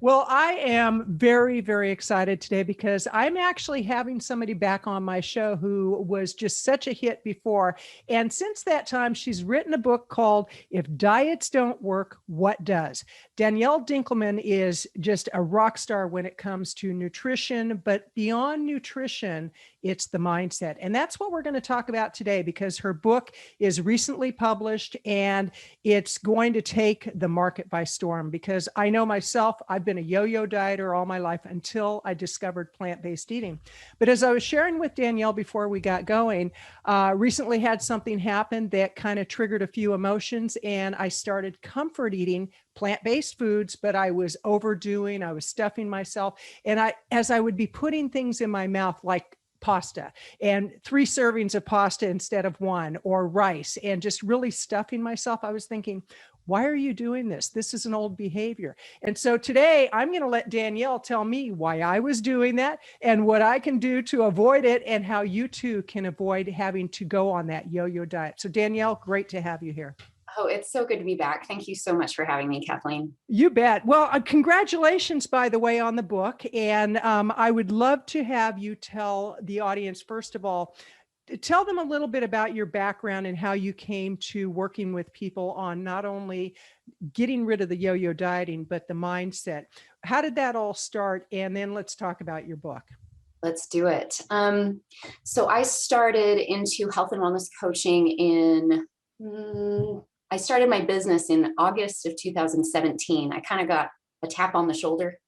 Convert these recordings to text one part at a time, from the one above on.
Well, I am very, very excited today because I'm actually having somebody back on my show who was just such a hit before. And since that time, she's written a book called If Diets Don't Work, What Does? Danielle Dinkelman is just a rock star when it comes to nutrition, but beyond nutrition, it's the mindset. And that's what we're going to talk about today because her book is recently published and it's going to take the market by storm because I know myself, I've been a yo-yo dieter all my life until I discovered plant-based eating. But as I was sharing with Danielle before we got going, recently had something happen that kind of triggered a few emotions and I started comfort eating plant-based foods, but I was overdoing, I was stuffing myself. And as I would be putting things in my mouth, like pasta and 3 servings of pasta instead of 1 or rice and just really stuffing myself, I was thinking, why are you doing this? This is an old behavior. And so today I'm going to let Danielle tell me why I was doing that and what I can do to avoid it and how you too can avoid having to go on that yo-yo diet. So Danielle, great to have you here. Oh, it's so good to be back. Thank you so much for having me, Kathleen. You bet. Well, congratulations, by the way, on the book. And I would love to have you tell the audience, first of all, tell them a little bit about your background and how you came to working with people on not only getting rid of the yo-yo dieting, but the mindset. How did that all start? And then let's talk about your book. Let's do it. So I started into health and wellness coaching I started my business in August of 2017. I kind of got a tap on the shoulder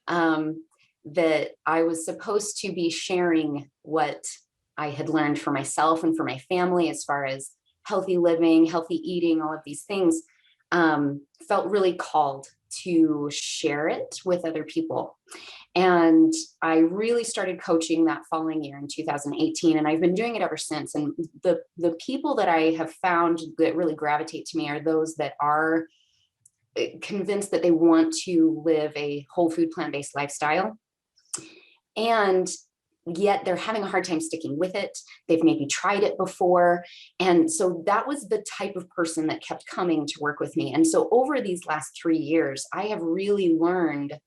that I was supposed to be sharing what I had learned for myself and for my family as far as healthy living, healthy eating, all of these things. Felt really called to share it with other people. And I really started coaching that following year in 2018. And I've been doing it ever since. And the people that I have found that really gravitate to me are those that are convinced that they want to live a whole food, plant-based lifestyle. And yet they're having a hard time sticking with it. They've maybe tried it before. And so that was the type of person that kept coming to work with me. And so over these last 3 years, I have really learned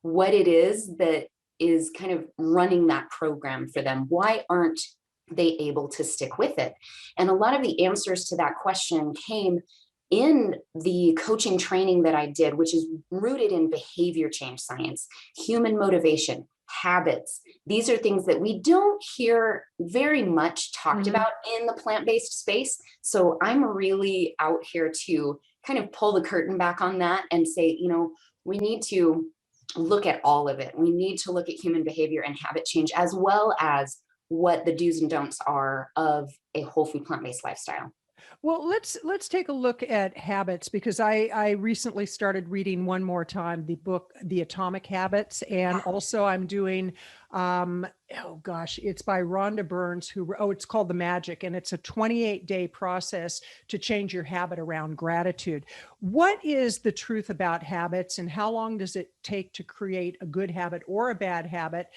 what it is that is kind of running that program for them. Why aren't they able to stick with it? And a lot of the answers to that question came in the coaching training that I did, which is rooted in behavior change science, human motivation, habits. These are things that we don't hear very much talked about in the plant-based space. So I'm really out here to kind of pull the curtain back on that and say, we need to look at all of it. We need to look at human behavior and habit change, as well as what the do's and don'ts are of a whole food plant-based lifestyle. Well, let's take a look at habits because I recently started reading one more time the book, The Atomic Habits. And also I'm doing, it's by Rhonda Burns it's called The Magic, and it's a 28-day process to change your habit around gratitude. What is the truth about habits and how long does it take to create a good habit or a bad habit?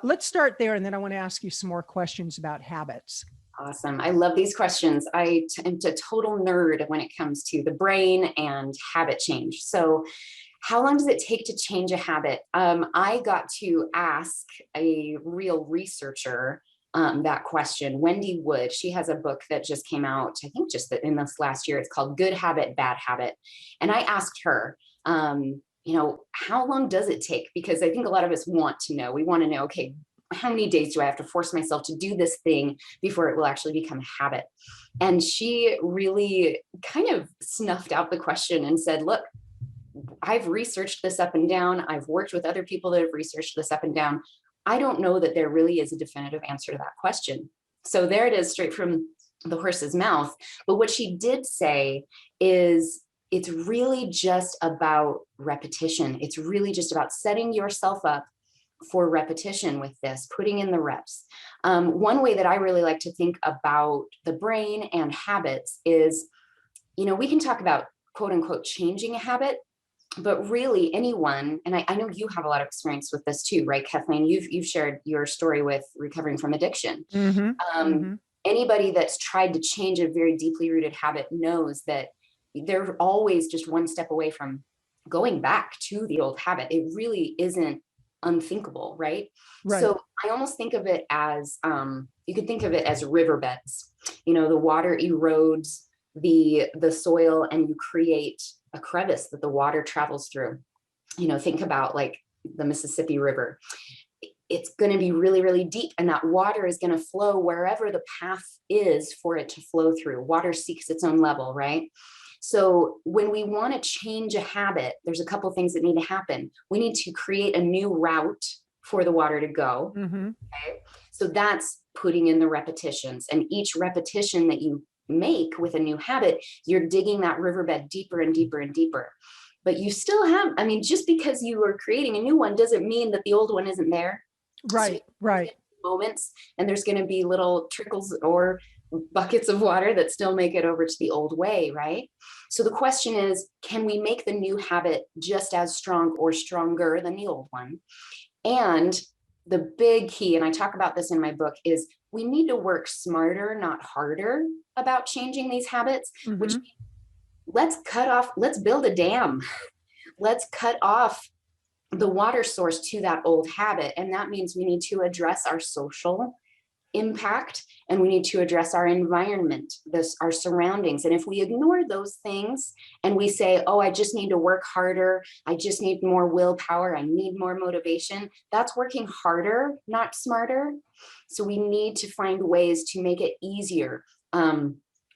Let's start there. And then I want to ask you some more questions about habits. Awesome. I love these questions. I am a total nerd when it comes to the brain and habit change. So how long does it take to change a habit? I got to ask a real researcher that question, Wendy Wood. She has a book that just came out, I think just in this last year. It's called Good Habit, Bad Habit. And I asked her, how long does it take? Because I think a lot of us want to know. We want to know, okay, how many days do I have to force myself to do this thing before it will actually become a habit? And she really kind of snuffed out the question and said, look, I've researched this up and down. I've worked with other people that have researched this up and down. I don't know that there really is a definitive answer to that question. So there it is, straight from the horse's mouth. But what she did say is it's really just about repetition. It's really just about setting yourself up for repetition with this, putting in the reps. One way that I really like to think about the brain and habits is, we can talk about quote unquote changing a habit, but really anyone, and I know you have a lot of experience with this too, right, Kathleen? You've shared your story with recovering from addiction. Anybody that's tried to change a very deeply rooted habit knows that they're always just one step away from going back to the old habit. It really isn't unthinkable, right? Right. So I almost think of it as, you could think of it as riverbeds. The water erodes the soil, and you create a crevice that the water travels through. Think about like the Mississippi River. It's going to be really, really deep, and that water is going to flow wherever the path is for it to flow through. Water seeks its own level, right? So when we want to change a habit, there's a couple things that need to happen. We need to create a new route for the water to go. Mm-hmm. Okay? So that's putting in the repetitions, and each repetition that you make with a new habit, you're digging that riverbed deeper and deeper and deeper. But you still have, just because you are creating a new one doesn't mean that the old one isn't there. Right, So right. Moments, and there's going to be little trickles or buckets of water that still make it over to the old way, right? So the question is, can we make the new habit just as strong or stronger than the old one? And the big key, and I talk about this in my book, is we need to work smarter, not harder, about changing these habits, Mm-hmm. which let's build a dam. Let's cut off the water source to that old habit. And that means we need to address our social impact, and we need to address our environment, our surroundings. And if we ignore those things and we say, oh, I just need to work harder, I just need more willpower, I need more motivation, that's working harder, not smarter. So we need to find ways to make it easier.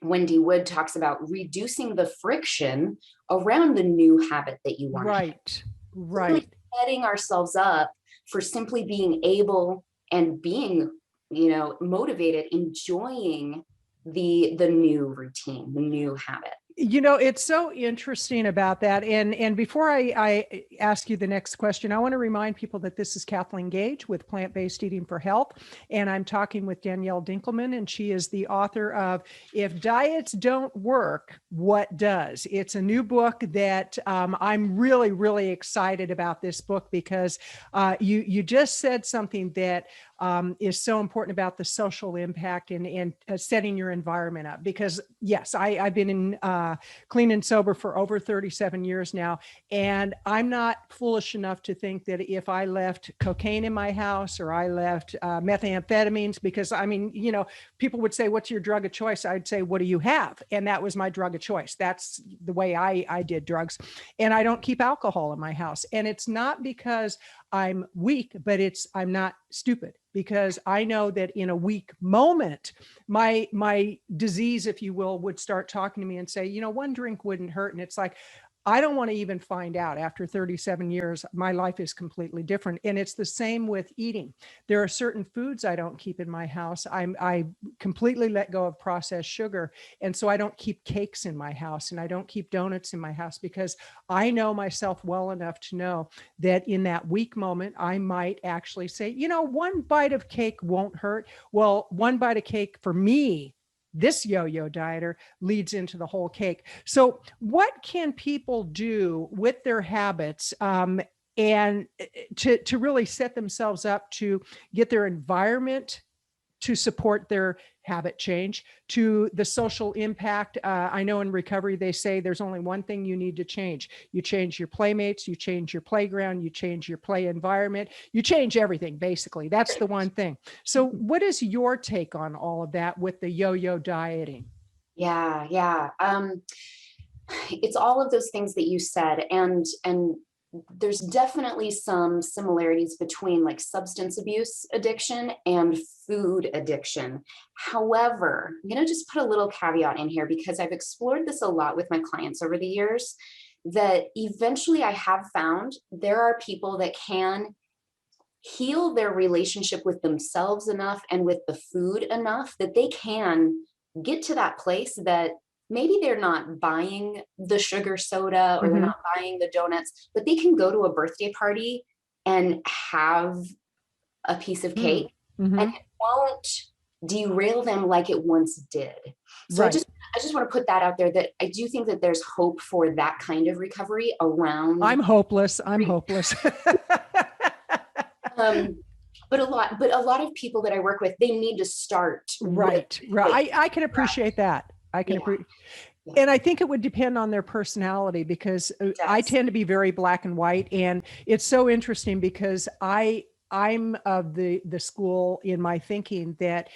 Wendy Wood talks about reducing the friction around the new habit that you want. Right, right. Setting ourselves up for simply being able and being, motivated, enjoying the new routine, the new habit. It's so interesting about that. And before I ask you the next question, I want to remind people that this is Kathleen Gage with Plant-Based Eating for Health. And I'm talking with Danielle Dinkelman, and she is the author of If Diets Don't Work, What Does? It's a new book that I'm really, really excited about this book because you just said something that is so important about the social impact and setting your environment up. Because yes, I've been in clean and sober for over 37 years now. And I'm not foolish enough to think that if I left cocaine in my house or I left methamphetamines, because people would say, what's your drug of choice? I'd say, what do you have? And that was my drug of choice. That's the way I did drugs. And I don't keep alcohol in my house. And it's not because I'm weak, but I'm not stupid, because I know that in a weak moment, my disease, if you will, would start talking to me and say, one drink wouldn't hurt. And it's like, I don't want to even find out. After 37 years, my life is completely different. And it's the same with eating. There are certain foods I don't keep in my house. I completely let go of processed sugar. And so I don't keep cakes in my house, and I don't keep donuts in my house, because I know myself well enough to know that in that weak moment, I might actually say, one bite of cake won't hurt. Well, one bite of cake for me, this yo-yo dieter, leads into the whole cake. So what can people do with their habits and to really set themselves up to get their environment to support their habit change, to the social impact? I know in recovery, they say there's only one thing you need to change. You change your playmates, you change your playground, you change your play environment, you change everything, basically. That's the one thing. So what is your take on all of that with the yo-yo dieting? Yeah. It's all of those things that you said. And there's definitely some similarities between like substance abuse addiction and food addiction. However, I'm going to just put a little caveat in here, because I've explored this a lot with my clients over the years, that eventually I have found there are people that can heal their relationship with themselves enough and with the food enough that they can get to that place that maybe they're not buying the sugar soda or they're not buying the donuts, but they can go to a birthday party and have a piece of cake and it won't derail them like it once did. So Right. I just want to put that out there, that I do think that there's hope for that kind of recovery around. I'm hopeless. But a lot of people that I work with, they need to start. Right. I can appreciate that. And I think it would depend on their personality, because I tend to be very black and white. And it's so interesting because I'm of the school in my thinking that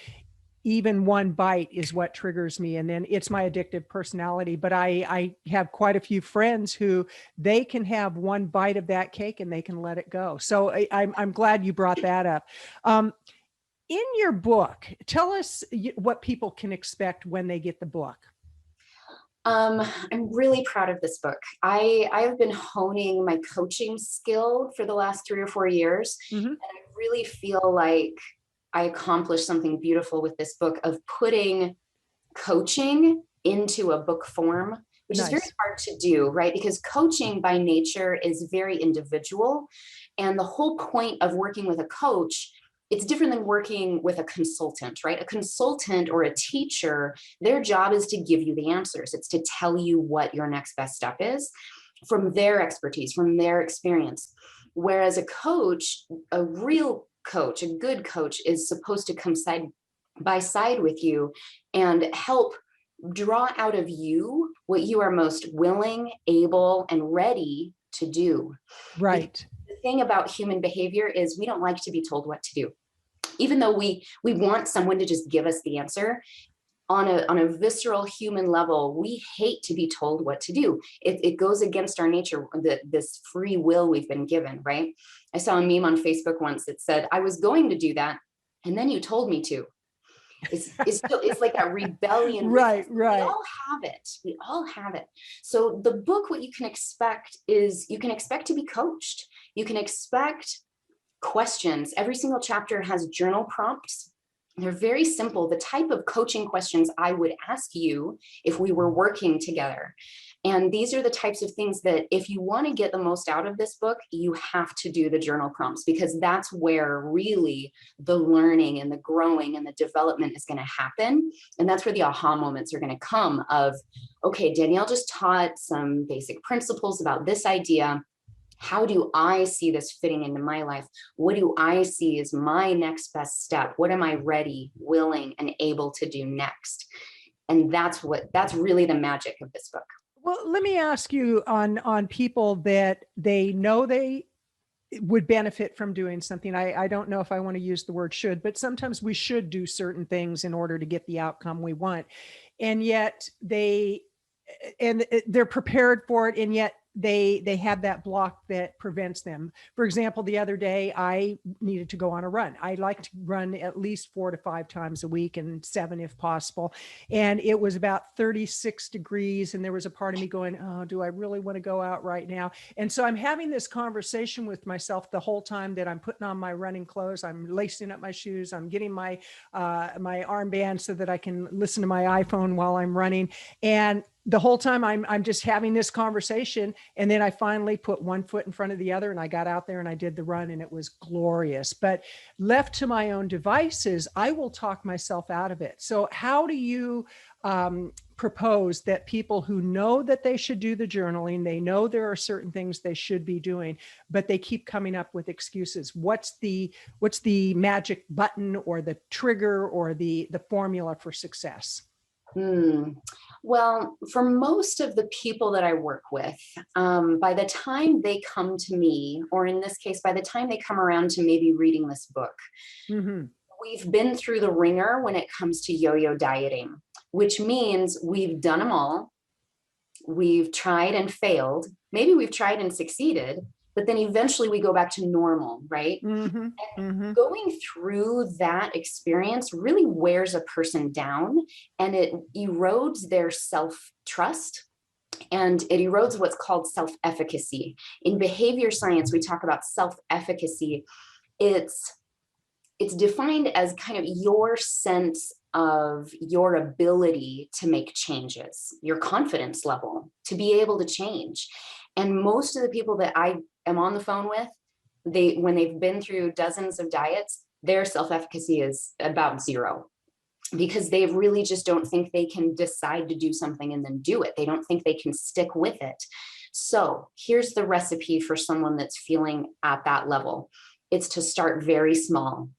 even one bite is what triggers me, and then it's my addictive personality. But I have quite a few friends who they can have one bite of that cake and they can let it go. So I'm glad you brought that up. In your book, tell us what people can expect when they get the book. I'm really proud of this book. I've been honing my coaching skill for the last 3 or 4 years. Mm-hmm. And I really feel like I accomplished something beautiful with this book of putting coaching into a book form, which is very hard to do, right? Because coaching by nature is very individual. And the whole point of working with a coach, it's different than working with a consultant, right? A consultant or a teacher, their job is to give you the answers. It's to tell you what your next best step is from their expertise, from their experience. Whereas a coach, a real coach, a good coach, is supposed to come side by side with you and help draw out of you what you are most willing, able, and ready to do. Right. The thing about human behavior is we don't like to be told what to do. Even though we want someone to just give us the answer, on a visceral human level, we hate to be told what to do. It goes against our nature, this free will we've been given, right? I saw a meme on Facebook once that said, I was going to do that, and then you told me to. It's like that rebellion. Right. We all have it. We all have it. So the book, what you can expect is you can expect to be coached. You can expect questions. Every single chapter has journal prompts. They're very simple, the type of coaching questions I would ask you if we were working together. And these are the types of things that if you want to get the most out of this book, you have to do the journal prompts, because that's where really the learning and the growing and the development is going to happen. And that's where the aha moments are going to come of, okay, Danielle just taught some basic principles about this idea. How do I see this fitting into my life? What do I see as my next best step? What am I ready, willing, and able to do next? And that's really the magic of this book. Well, let me ask you on people that they know they would benefit from doing something. I don't know if I want to use the word should, but sometimes we should do certain things in order to get the outcome we want. And yet they're prepared for it, and yet they have that block that prevents them. For example, the other day I needed to go on a run. I like to run at least 4 to 5 times a week, and 7 if possible. And it was about 36 degrees. And there was a part of me going, oh, do I really want to go out right now? And so I'm having this conversation with myself the whole time that I'm putting on my running clothes. I'm lacing up my shoes. I'm getting my armband so that I can listen to my iPhone while I'm running. And the whole time I'm just having this conversation. And then I finally put one foot in front of the other, and I got out there and I did the run, and it was glorious. But left to my own devices, I will talk myself out of it. So how do you propose that people who know that they should do the journaling, they know there are certain things they should be doing, but they keep coming up with excuses? What's the magic button or the trigger or the formula for success? Well, for most of the people that I work with, by the time they come to me, or in this case, by the time they come around to maybe reading this book, we've been through the ringer when it comes to yo-yo dieting, which means we've done them all. We've tried and failed. Maybe we've tried and succeeded, but then eventually we go back to normal, right? Going through that experience really wears a person down, and it erodes their self-trust, and it erodes what's called self-efficacy. In behavior science, we talk about self-efficacy. It's defined as kind of your sense of your ability to make changes, your confidence level to be able to change. And most of the people that I am on the phone with, when they've been through dozens of diets, their self-efficacy is about 0, because they really just don't think they can decide to do something and then do it. They don't think they can stick with it. So here's the recipe for someone that's feeling at that level. It's to start very small,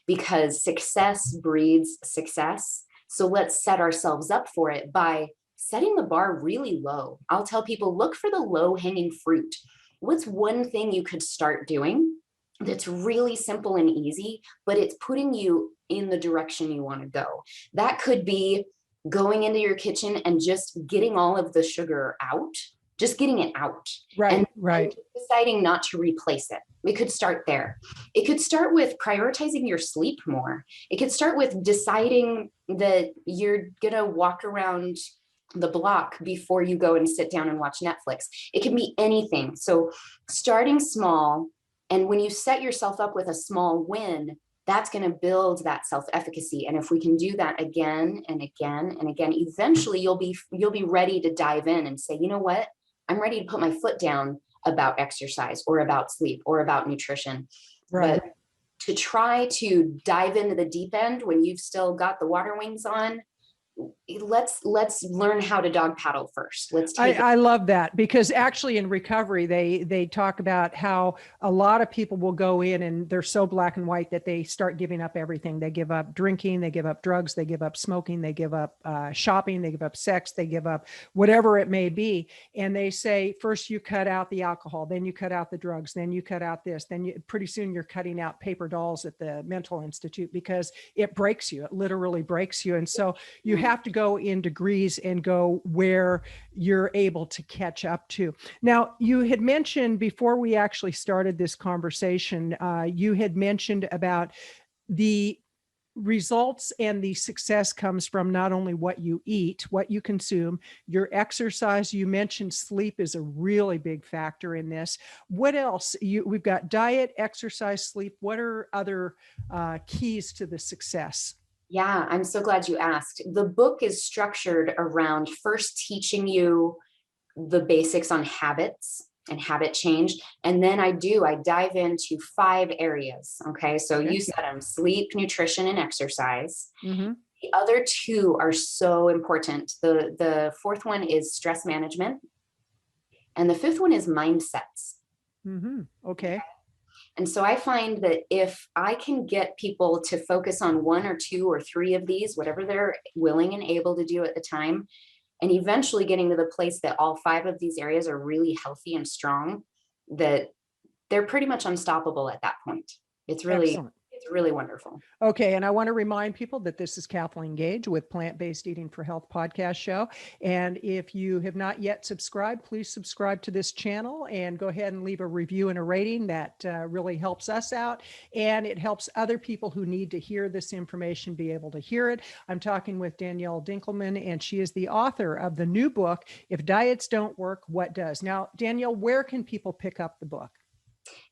because success breeds success. So let's set ourselves up for it by setting the bar really low. I'll tell people, look for the low hanging fruit. What's one thing you could start doing that's really simple and easy, but it's putting you in the direction you want to go? That could be going into your kitchen and just getting all of the sugar out, just getting it out. Right, and, right. and deciding not to replace it. We could start there. It could start with prioritizing your sleep more. It could start with deciding that you're going to walk around the block before you go and sit down and watch Netflix. It can be anything. So starting small, and when you set yourself up with a small win, that's going to build that self-efficacy. And if we can do that again and again and again, eventually you'll be ready to dive in and say, you know what? I'm ready to put my foot down about exercise or about sleep or about nutrition. Right. But to try to dive into the deep end when you've still got the water wings on, let's learn how to dog paddle first. I love that, because actually in recovery, they talk about how a lot of people will go in and they're so black and white that they start giving up everything. They give up drinking, they give up drugs, they give up smoking, they give up shopping, they give up sex, they give up whatever it may be. And they say, first you cut out the alcohol, then you cut out the drugs, then you cut out this, then pretty soon you're cutting out paper dolls at the mental institute, because it breaks you. It literally breaks you. And so you have to go in degrees and go where you're able to catch up to. Now, you had mentioned before we actually started this conversation, you had mentioned about the results and the success comes from not only what you eat, what you consume, your exercise. You mentioned sleep is a really big factor in this. What else? We've got diet, exercise, sleep. What are other keys to the success? Yeah, I'm so glad you asked. The book is structured around first teaching you the basics on habits and habit change. And then I dive into 5 areas. Okay. So you said them: sleep, nutrition, and exercise. Mm-hmm. The other 2 are so important. The 4th one is stress management. And the 5th one is mindsets. Mm-hmm. Okay. And so I find that if I can get people to focus on 1 or 2 or 3 of these, whatever they're willing and able to do at the time, and eventually getting to the place that all 5 of these areas are really healthy and strong, that they're pretty much unstoppable at that point. Excellent. It's really wonderful. Okay. And I want to remind people that this is Kathleen Gage with Plant-Based Eating for Health podcast show. And if you have not yet subscribed, please subscribe to this channel and go ahead and leave a review and a rating. That really helps us out. And it helps other people who need to hear this information be able to hear it. I'm talking with Danielle Dinkelman, and she is the author of the new book, If Diets Don't Work, What Does? Now, Danielle, where can people pick up the book?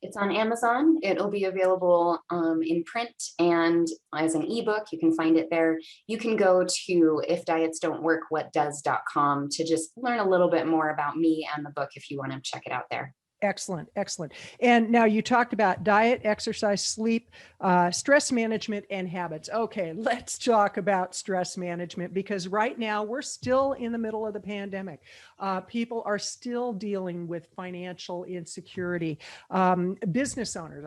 It's on Amazon. It'll be available in print and as an ebook. You can find it there. You can go to ifdietsdon'tworkwhatdoes.com to just learn a little bit more about me and the book if you want to check it out there. Excellent. Excellent. And now you talked about diet, exercise, sleep, stress management, and habits. Okay, let's talk about stress management, because right now we're still in the middle of the pandemic. People are still dealing with financial insecurity. Business owners,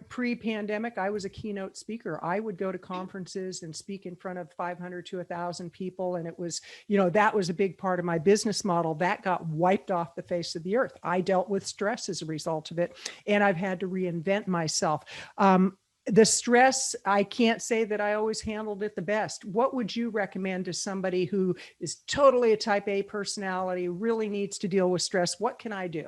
pre-pandemic, I was a keynote speaker. I would go to conferences and speak in front of 500 to 1,000 people. And it was, that was a big part of my business model. That got wiped off the face of the earth. I dealt with stress as a result of it, and I've had to reinvent myself. The stress, I can't say that I always handled it the best. What would you recommend to somebody who is totally a type A personality, really needs to deal with stress? What can I do?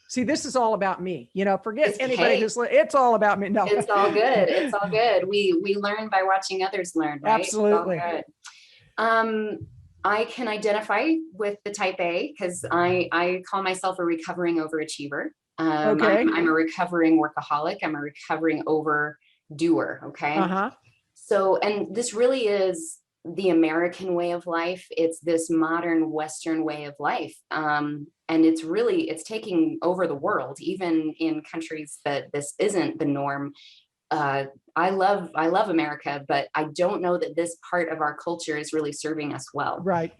See, this is all about me. Forget anybody who's, it's all about me. No, it's all good. It's all good. We learn by watching others learn, right? Absolutely. It's all good. I can identify with the type A because I call myself a recovering overachiever. Okay. I'm a recovering workaholic. I'm a recovering overdoer. Okay. Uh-huh. So, and this really is the American way of life. It's this modern Western way of life. And it's taking over the world, even in countries that this isn't the norm. I love America, but I don't know that this part of our culture is really serving us well. Right.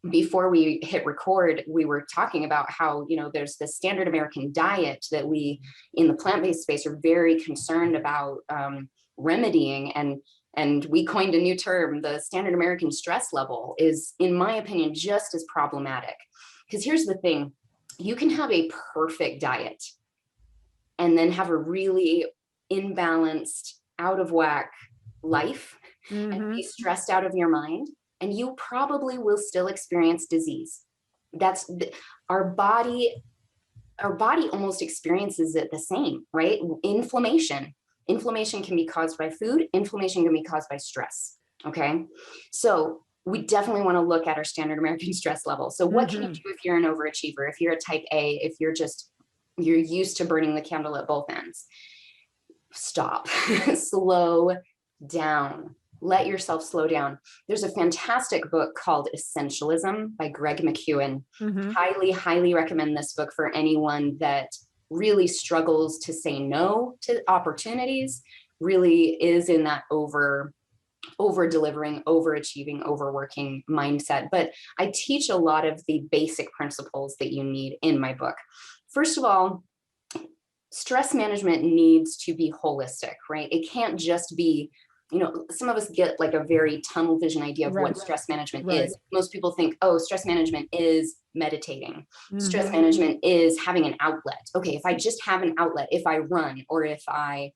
Before we hit record, we were talking about how, there's the standard American diet that we in the plant-based space are very concerned about remedying. And And we coined a new term, the standard American stress level is, in my opinion, just as problematic. Because here's the thing, you can have a perfect diet and then have a really imbalanced, out of whack life and be stressed out of your mind, and you probably will still experience disease. That's our body almost experiences it the same, right? Inflammation can be caused by food. Inflammation can be caused by stress. Okay. So we definitely want to look at our standard American stress level. So what can you do if you're an overachiever, if you're a type A, if you're used to burning the candle at both ends? Stop, slow down, let yourself slow down. There's a fantastic book called Essentialism by Greg McKeown. Highly, highly recommend this book for anyone that really struggles to say no to opportunities, really is in that over delivering, overachieving, overworking mindset. But I teach a lot of the basic principles that you need in my book. First of all, stress management needs to be holistic, right? It can't just be, some of us get like a very tunnel vision idea of what stress management is. Most people think, oh, stress management is meditating. Stress management is having an outlet. Okay, if I just have an outlet, if I run, or if I,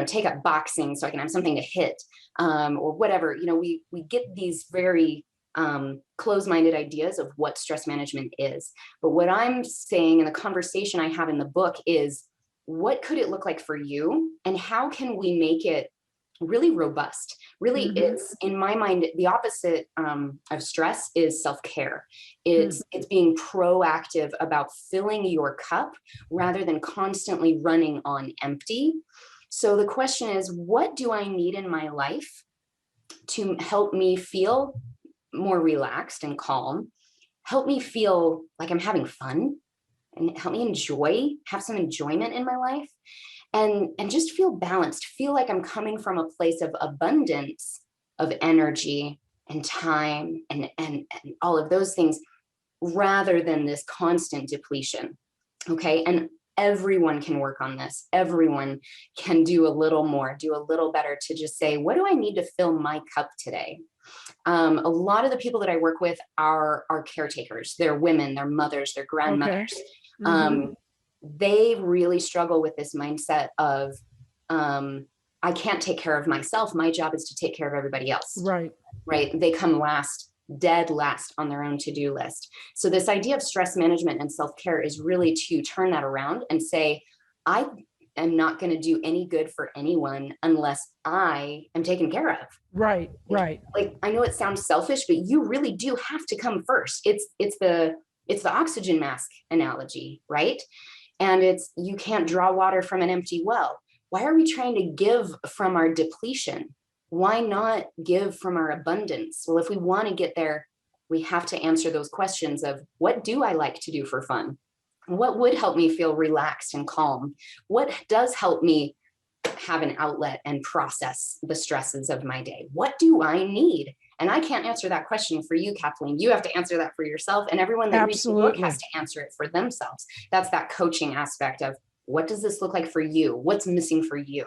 take up boxing so I can have something to hit, or whatever, we get these very closed-minded ideas of what stress management is. But what I'm saying in the conversation I have in the book is, what could it look like for you, and how can we make it really robust? Really, it's, in my mind, the opposite of stress is self-care. It's being proactive about filling your cup rather than constantly running on empty. So the question is, what do I need in my life to help me feel more relaxed and calm, help me feel like I'm having fun, and help me have some enjoyment in my life, and just feel balanced, feel like I'm coming from a place of abundance of energy and time and all of those things, rather than this constant depletion. Okay. And everyone can work on this. Everyone can do a little more, do a little better to just say, what do I need to fill my cup today? A lot of the people that I work with are caretakers. They're women, they're mothers, they're grandmothers. They really struggle with this mindset of, I can't take care of myself. My job is to take care of everybody else. Right. They come dead last on their own to-do list. So this idea of stress management and self-care is really to turn that around and say, I am not going to do any good for anyone unless I am taken care of. Right. Like, I know it sounds selfish, but you really do have to come first. It's the oxygen mask analogy, right? And you can't draw water from an empty well. Why are we trying to give from our depletion? Why not give from our abundance? Well, if we want to get there, we have to answer those questions of, what do I like to do for fun? What would help me feel relaxed and calm? What does help me have an outlet and process the stresses of my day? What do I need? And I can't answer that question for you, Kathleen. You have to answer that for yourself, and everyone that reads the book has to answer it for themselves. That's that coaching aspect of, what does this look like for you? What's missing for you?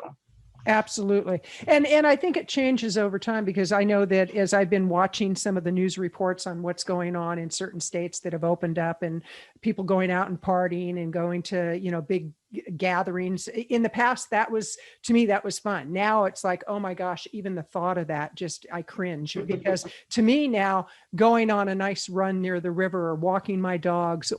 Absolutely. And I think it changes over time, because I know that as I've been watching some of the news reports on what's going on in certain states that have opened up, and people going out and partying and going to, big gatherings. In the past, to me, that was fun. Now it's like, oh my gosh, even the thought of that, I cringe, because to me now, going on a nice run near the river, or walking my dogs,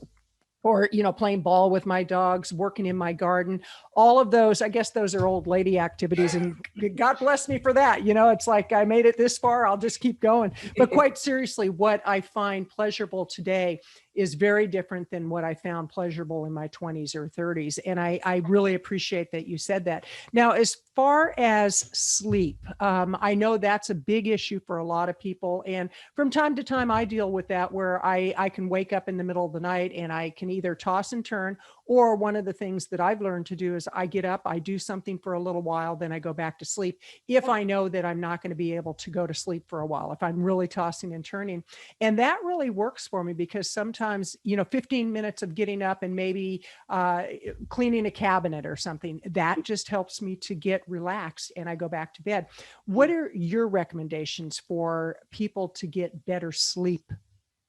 or, playing ball with my dogs, working in my garden, all of those, I guess those are old lady activities, and God bless me for that. It's like, I made it this far, I'll just keep going. But quite seriously, what I find pleasurable today is very different than what I found pleasurable in my 20s or 30s. And I really appreciate that you said that. Now, as far as sleep, I know that's a big issue for a lot of people. And from time to time, I deal with that, where I can wake up in the middle of the night and I can either toss and turn, or one of the things that I've learned to do is I get up, I do something for a little while, then I go back to sleep, if I know that I'm not going to be able to go to sleep for a while, if I'm really tossing and turning. And that really works for me, because sometimes sometimes, 15 minutes of getting up and maybe cleaning a cabinet or something, that just helps me to get relaxed and I go back to bed. What are your recommendations for people to get better sleep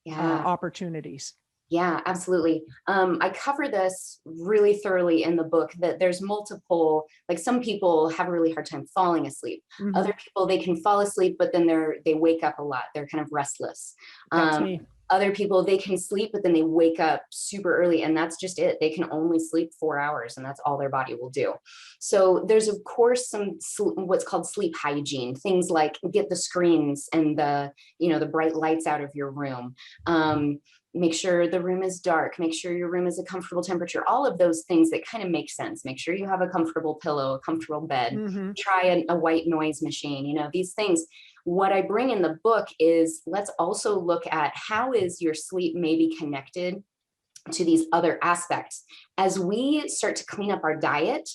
Yeah. opportunities? Yeah, absolutely. I cover this really thoroughly in the book, that there's multiple, like some people have a really hard time falling asleep. Mhm. Other people, they can fall asleep, but then they wake up a lot. They're kind of restless. That's me. Other people, they can sleep, but then they wake up super early, and that's just it. They can only sleep 4 hours, and that's all their body will do. So there's, of course, some what's called sleep hygiene, things like get the screens and the bright lights out of your room. Make sure the room is dark, make sure your room is a comfortable temperature, all of those things that kind of make sense. Make sure you have a comfortable pillow, a comfortable bed, Mhm. try a white noise machine, these things. What I bring in the book is, let's also look at how is your sleep maybe connected to these other aspects. As we start to clean up our diet,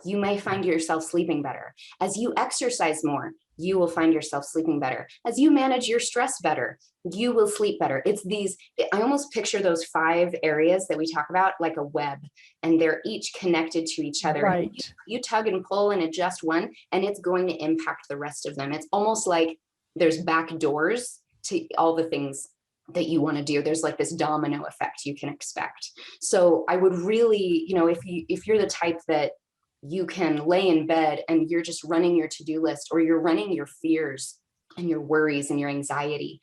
you may find yourself sleeping better. As you exercise more, you will find yourself sleeping better. As you manage your stress better, you will sleep better. It's these, I almost picture those 5 areas that we talk about like a web, and they're each connected to each other. Right. And you tug and pull and adjust one, and it's going to impact the rest of them. It's almost like there's back doors to all the things that you want to do. There's like this domino effect you can expect. So I would really, if you're the type that you can lay in bed and you're just running your to-do list, or you're running your fears and your worries and your anxiety,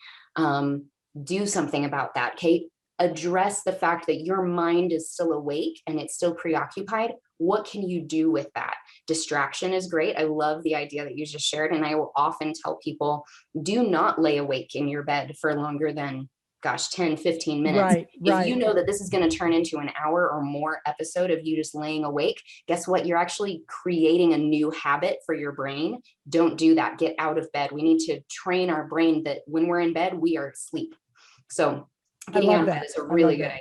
do something about that, Kate. Address the fact that your mind is still awake and it's still preoccupied. What can you do with that? Distraction is great. I love the idea that you just shared. And I will often tell people, do not lay awake in your bed for longer than 10, 15 minutes. Right. If you know that this is going to turn into an hour or more episode of you just laying awake, guess what? You're actually creating a new habit for your brain. Don't do that. Get out of bed. We need to train our brain that when we're in bed, we are asleep. So getting out of bed is a really good idea.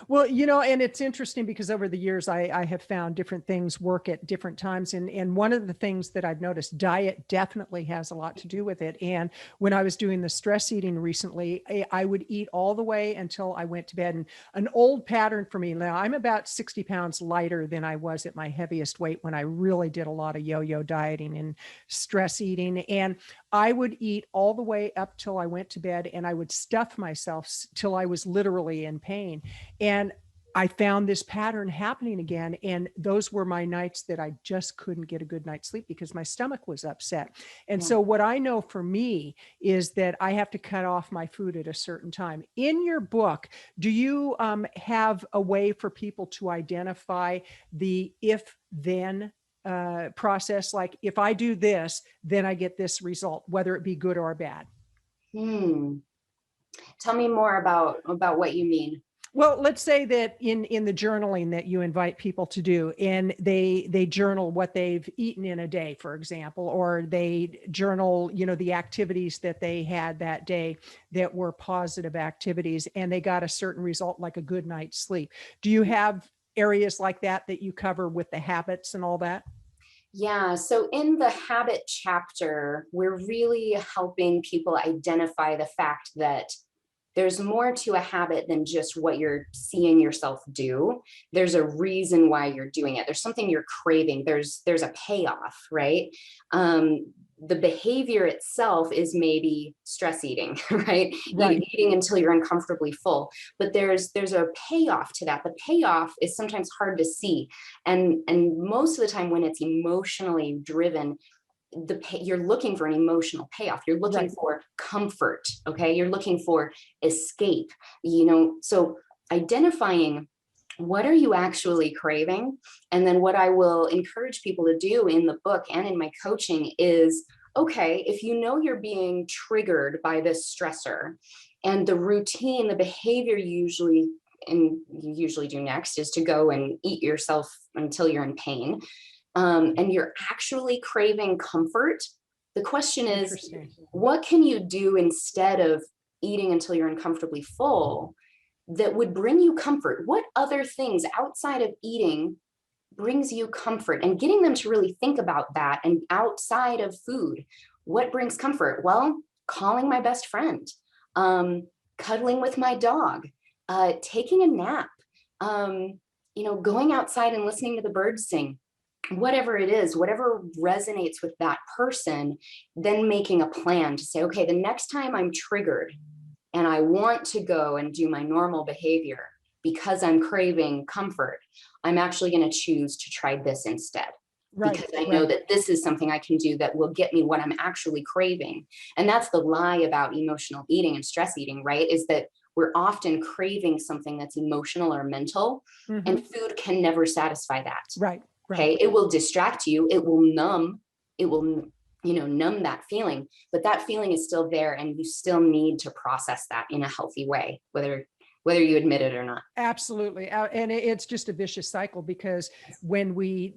Well, and it's interesting because over the years, I have found different things work at different times. And one of the things that I've noticed, diet definitely has a lot to do with it. And when I was doing the stress eating recently, I would eat all the way until I went to bed. And an old pattern for me, now I'm about 60 pounds lighter than I was at my heaviest weight when I really did a lot of yo-yo dieting and stress eating. And I would eat all the way up till I went to bed, and I would stuff myself till I was literally in pain. And I found this pattern happening again. And those were my nights that I just couldn't get a good night's sleep because my stomach was upset. And so what I know for me is that I have to cut off my food at a certain time. In your book, do you have a way for people to identify the if-then process? Like, if I do this, then I get this result, whether it be good or bad. Tell me more about what you mean. Well, let's say that in the journaling that you invite people to do, and they journal what they've eaten in a day, for example, or they journal, the activities that they had that day that were positive activities, and they got a certain result, like a good night's sleep. Do you have areas like that you cover with the habits and all that? Yeah, so in the habit chapter, we're really helping people identify the fact that there's more to a habit than just what you're seeing yourself do. There's a reason why you're doing it. There's something you're craving. There's a payoff, right? The behavior itself is maybe stress eating, right? Right. Eating until you're uncomfortably full. But there's a payoff to that. The payoff is sometimes hard to see. And most of the time when it's emotionally driven, you're looking for an emotional payoff. You're looking for comfort. Okay. You're looking for escape, so identifying what are you actually craving. And then what I will encourage people to do in the book and in my coaching is, okay, if you know you're being triggered by this stressor, and the routine, the behavior you usually do next is to go and eat yourself until you're in pain, and you're actually craving comfort, the question is, what can you do instead of eating until you're uncomfortably full that would bring you comfort? What other things outside of eating brings you comfort? And getting them to really think about that. And outside of food, what brings comfort? Well, calling my best friend, cuddling with my dog, taking a nap, going outside and listening to the birds sing, whatever it is, whatever resonates with that person, then making a plan to say, okay, the next time I'm triggered and I want to go and do my normal behavior because I'm craving comfort, I'm actually going to choose to try this instead. Right, Because I know right. that this is something I can do that will get me what I'm actually craving. And that's the lie about emotional eating and stress eating, right? Is that we're often craving something that's emotional or mental, Hmm. and food can never satisfy that. Right, right. Okay. It will distract you. It will, numb that feeling, but that feeling is still there, and you still need to process that in a healthy way, whether you admit it or not. Absolutely. And it's just a vicious cycle, because when we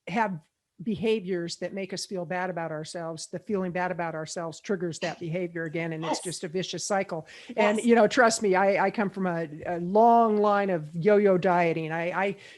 have behaviors that make us feel bad about ourselves, the feeling bad about ourselves triggers that behavior again. And it's Yes. just a vicious cycle. And, Yes. trust me, I come from a long line of yo-yo dieting.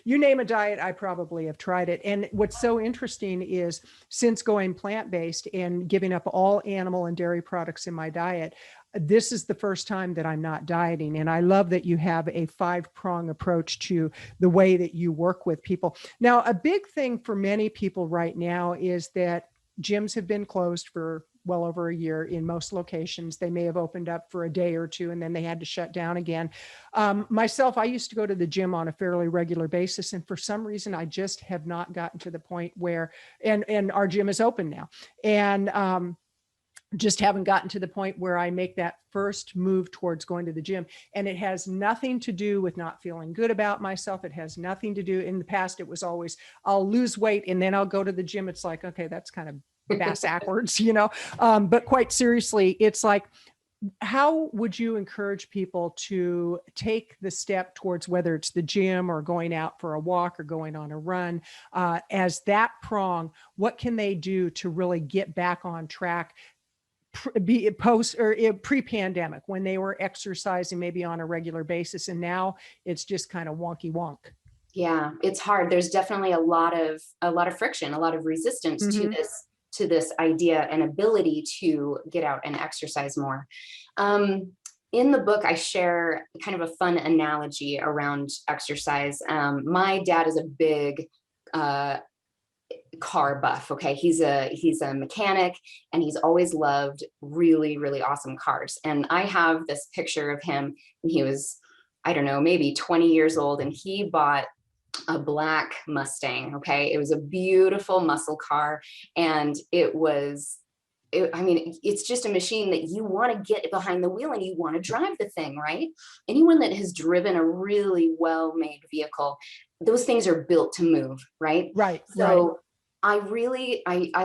You name a diet, I probably have tried it. And what's so interesting is, since going plant-based and giving up all animal and dairy products in my diet, this is the first time that I'm not dieting. And I love that you have a 5-prong approach to the way that you work with people. Now, a big thing for many people right now is that gyms have been closed for well over a year in most locations. They may have opened up for a day or two, and then they had to shut down again. Myself, I used to go to the gym on a fairly regular basis. And for some reason, I just have not gotten to the point where, and our gym is open now. And, just haven't gotten to the point where I make that first move towards going to the gym. And it has nothing to do with not feeling good about myself. It has nothing to do, in the past, it was always, I'll lose weight and then I'll go to the gym. It's like, okay, that's kind of backwards, but quite seriously, it's like, how would you encourage people to take the step towards, whether it's the gym or going out for a walk or going on a run, as that prong? What can they do to really get back on track, be post or pre-pandemic, when they were exercising maybe on a regular basis, and now it's just kind of wonky wonk? Yeah, it's hard. There's definitely a lot of friction, a lot of resistance to Mm-hmm. this idea and ability to get out and exercise more. In the book, I share kind of a fun analogy around exercise. My dad is a big uh, car buff. Okay, he's a mechanic, and he's always loved really, really awesome cars. And I have this picture of him, and he was, I don't know, maybe 20 years old, and he bought a black Mustang. Okay, it was a beautiful muscle car, and it's just a machine that you want to get behind the wheel and you want to drive the thing, right? Anyone that has driven a really well-made vehicle, those things are built to move, right? Right, right. So I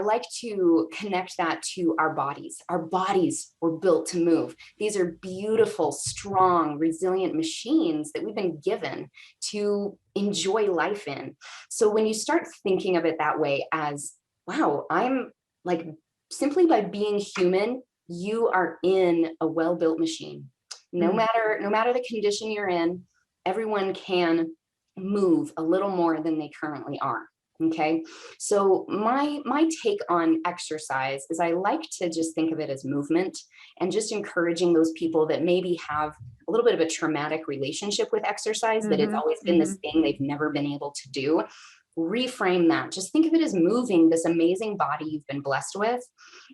like to connect that to our bodies. Our bodies were built to move. These are beautiful, strong, resilient machines that we've been given to enjoy life in. So when you start thinking of it that way, as, wow, I'm like, simply by being human, you are in a well-built machine. No Mm. matter the condition you're in, everyone can move a little more than they currently are. Okay, so my take on exercise is, I like to just think of it as movement, and just encouraging those people that maybe have a little bit of a traumatic relationship with exercise, that it's Mm-hmm. always been Mm-hmm. this thing they've never been able to do. Reframe that. Just think of it as moving this amazing body you've been blessed with,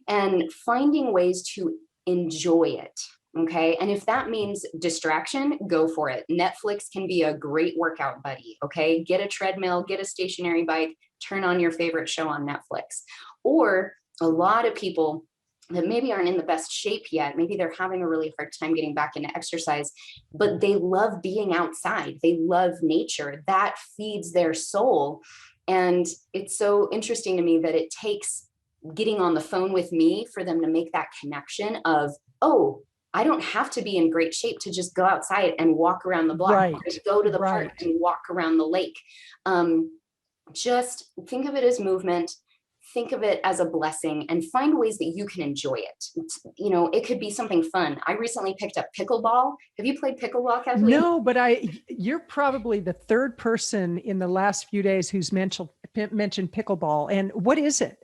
and finding ways to enjoy it. Okay. And if that means distraction, go for it. Netflix can be a great workout buddy. Okay. Get a treadmill, get a stationary bike, turn on your favorite show on Netflix. Or a lot of people that maybe aren't in the best shape yet, maybe they're having a really hard time getting back into exercise, but they love being outside. They love nature. That feeds their soul. And it's so interesting to me that it takes getting on the phone with me for them to make that connection of, oh, I don't have to be in great shape to just go outside and walk around the block, or Right, go to the park right. and walk around the lake. Just think of it as movement, think of it as a blessing, and find ways that you can enjoy it. It could be something fun. I recently picked up pickleball. Have you played pickleball, Kathleen? No, but you're probably the third person in the last few days who's mentioned pickleball. And what is it?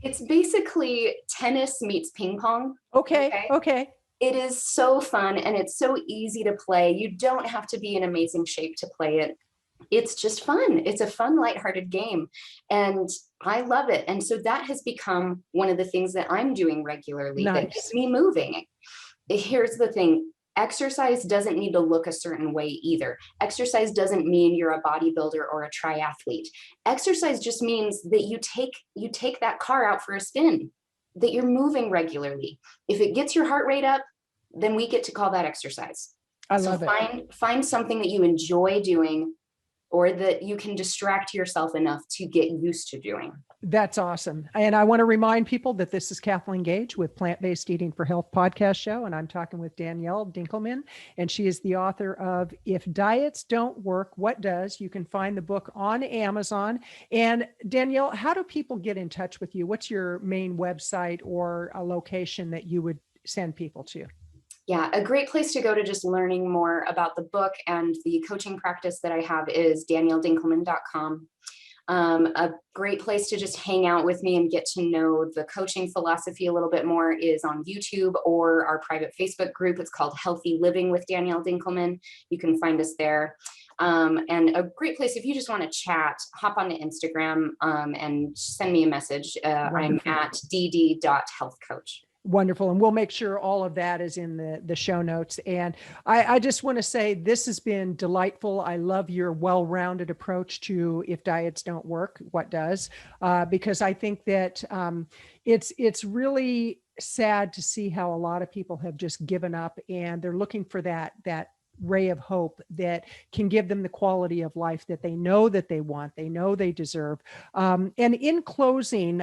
It's basically tennis meets ping pong. Okay, Okay. okay. It is so fun and it's so easy to play. You don't have to be in amazing shape to play it. It's just fun. It's a fun, lighthearted game. And I love it. And so that has become one of the things that I'm doing regularly that gets Nice. me moving. Here's the thing. Exercise doesn't need to look a certain way either. Exercise doesn't mean you're a bodybuilder or a triathlete. Exercise just means that you take that car out for a spin, that you're moving regularly. If it gets your heart rate up, then we get to call that exercise. I So love it. find something that you enjoy doing or that you can distract yourself enough to get used to doing. That's awesome. And I want to remind people that this is Kathleen Gage with Plant-Based Eating for Health podcast show. And I'm talking with Danielle Dinkelman, and she is the author of If Diets Don't Work, What Does? You can find the book on Amazon. And Danielle, how do people get in touch with you? What's your main website or a location that you would send people to? Yeah, a great place to go to just learning more about the book and the coaching practice that I have is danielledinkelman.com. A great place to just hang out with me and get to know the coaching philosophy a little bit more is on YouTube or our private Facebook group. It's called Healthy Living with Danielle Dinkelman. You can find us there. And a great place if you just want to chat, hop onto Instagram and send me a message. I'm at dd.healthcoach. Wonderful. And we'll make sure all of that is in the show notes. And I just want to say this has been delightful. I love your well-rounded approach to if diets don't work, what does? Because I think that it's really sad to see how a lot of people have just given up and they're looking for that ray of hope that can give them the quality of life that they know that they want, they know they deserve. And in closing,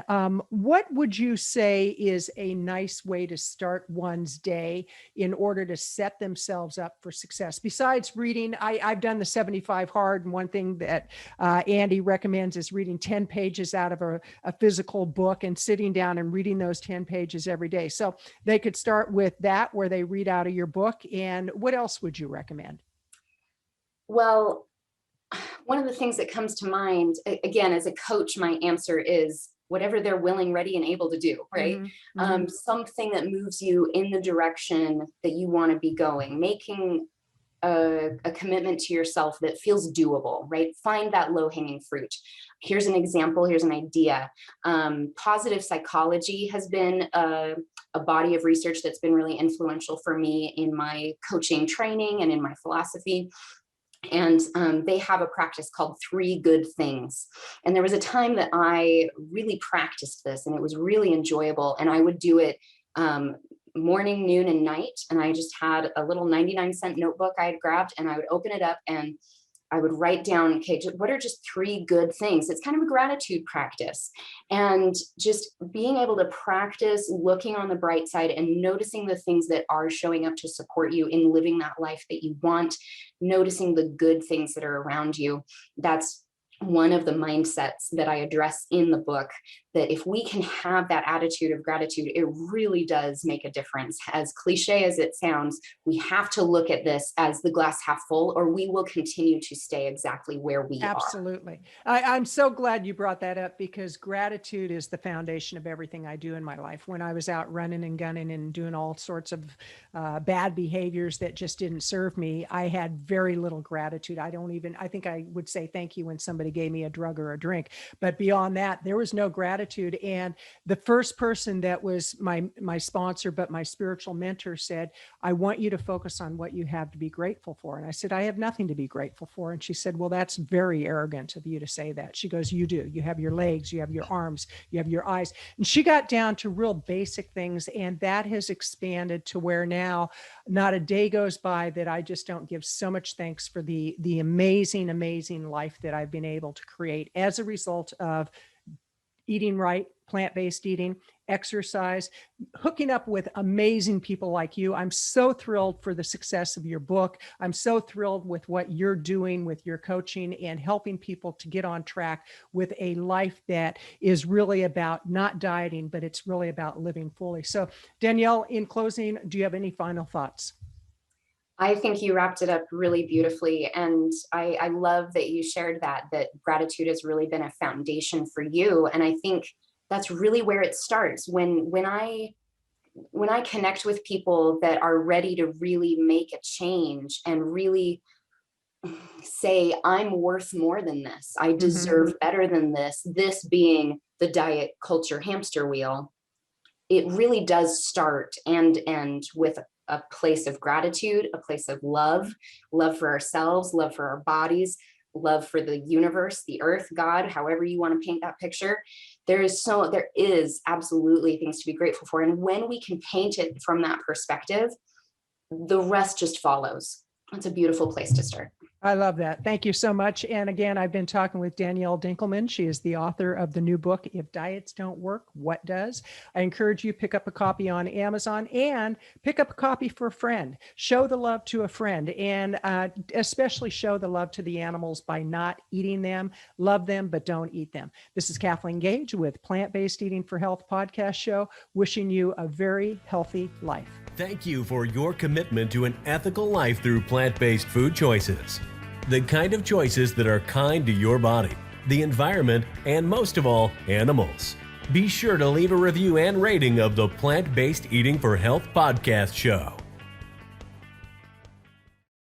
what would you say is a nice way to start one's day in order to set themselves up for success? Besides reading, I've done the 75 hard, and one thing that Andy recommends is reading 10 pages out of a physical book and sitting down and reading those 10 pages every day. So they could start with that, where they read out of your book. And what else would you recommend? Well, one of the things that comes to mind, again, as a coach, my answer is whatever they're willing, ready, and able to do, right? Mm-hmm. Mm-hmm. Something that moves you in the direction that you want to be going, making a commitment to yourself that feels doable, right? Find that low-hanging fruit. Here's an example, here's an idea. Positive psychology has been a body of research that's been really influential for me in my coaching training and in my philosophy. And they have a practice called 3 good things. And there was a time that I really practiced this and it was really enjoyable. And I would do it morning, noon, and night. And I just had a little 99-cent notebook I had grabbed and I would open it up and I would write down, okay, what are just 3 good things? It's kind of a gratitude practice. And just being able to practice looking on the bright side and noticing the things that are showing up to support you in living that life that you want, noticing the good things that are around you. That's one of the mindsets that I address in the book, that if we can have that attitude of gratitude, it really does make a difference. As cliche as it sounds, we have to look at this as the glass half full, or we will continue to stay exactly where we are. Absolutely. I'm so glad you brought that up because gratitude is the foundation of everything I do in my life. When I was out running and gunning and doing all sorts of bad behaviors that just didn't serve me, I had very little gratitude. I think I would say thank you when somebody gave me a drug or a drink. But beyond that, there was no gratitude. And the first person that was my sponsor, but my spiritual mentor said, I want you to focus on what you have to be grateful for. And I said, I have nothing to be grateful for. And she said, well, that's very arrogant of you to say that. She goes, you do. You have your legs, you have your arms, you have your eyes. And she got down to real basic things. And that has expanded to where now not a day goes by that I just don't give so much thanks for the amazing, amazing life that I've been able to create as a result of eating right, plant-based eating, exercise, hooking up with amazing people like you. I'm so thrilled for the success of your book. I'm so thrilled with what you're doing with your coaching and helping people to get on track with a life that is really about not dieting, but it's really about living fully. So Danielle, in closing, do you have any final thoughts? I think you wrapped it up really beautifully. And I love that you shared that gratitude has really been a foundation for you. And I think that's really where it starts. When I when I connect with people that are ready to really make a change and really say, I'm worth more than this, I deserve better than this being the diet culture hamster wheel, it really does start and end with a place of gratitude, a place of love for ourselves, love for our bodies, love for the universe, the earth, God, however you want to paint that picture. There is absolutely things to be grateful for. And when we can paint it from that perspective, the rest just follows. It's a beautiful place to start. I love that. Thank you so much. And again, I've been talking with Danielle Dinkelman. She is the author of the new book, If Diets Don't Work, What Does? I encourage you to pick up a copy on Amazon and pick up a copy for a friend. Show the love to a friend, and especially show the love to the animals by not eating them. Love them, but don't eat them. This is Kathleen Gage with Plant-Based Eating for Health podcast show, wishing you a very healthy life. Thank you for your commitment to an ethical life through plant-based food choices. The kind of choices that are kind to your body, the environment, and most of all, animals. Be sure to leave a review and rating of the Plant-Based Eating for Health podcast show.